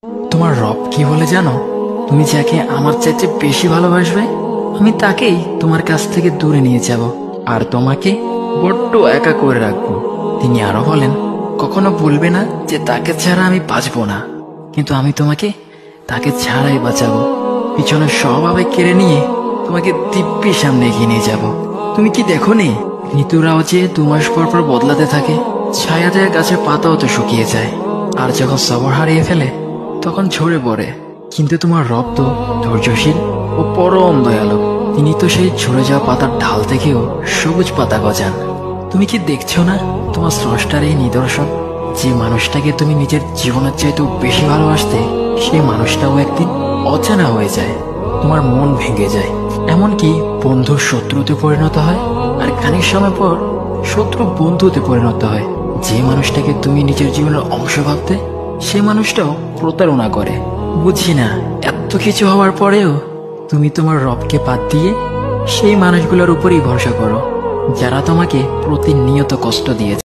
তোমার রব কি বলে জানো? তুমি যাকে আমার চাইতে বেশি ভালোবাসবে আমি তাকেই তোমার কাছ থেকে দূরে নিয়ে যাব আর তোমাকে বড্ড একা করে রাখবো। তিনি আরো বলেন, কখনো বলবে না যে তাকে ছাড়া আমি বাঁচবো না, কিন্তু আমি তোমাকে তাকে ছাড়াই বাঁচাবো। পিছনের সব আবেগ কেড়ে নিয়ে তোমাকে দিব্যি সামনে এগিয়ে নিয়ে যাব। তুমি কি দেখো নি ঋতুরাও যে 2 মাস পর পর বদলাতে থাকে, ছায়া দেয়া গাছের পাতাও তো শুকিয়ে যায়, আর যখন সবর হারিয়ে ফেলে তখন ঝরে পড়ে। কিন্তু তোমার রব তো ধৈর্যশীল ও পরম দয়ালু। তিনি তো সেই ঝরে যাওয়া পাতার ঢাল থেকেও সবুজ পাতা গজান। তুমি কি দেখছো না তোমার স্রষ্টার এই নিদর্শন? যে মানুষটাকে তুমি নিজের জীবনের চাইতেও বেশি ভালোবাসতে, সেই মানুষটাও একদিন অচেনা হয়ে যায়, তোমার মন ভেঙে যায়, এমনকি বন্ধু শত্রুতে পরিণত হয়, আর খানিক সময় পর শত্রু বন্ধুতে পরিণত হয়। যে মানুষটাকে তুমি নিজের জীবনের অংশ ভাবতে, সে মানুষটাও প্রতারণা করে। বুঝি না এত কিছু হওয়ার পরেও তুমি তোমার রবকে বাদ দিয়ে সেই মানুষগুলোর উপরই ভরসা করো, যারা তোমাকে প্রতিনিয়ত কষ্ট দিয়েছে।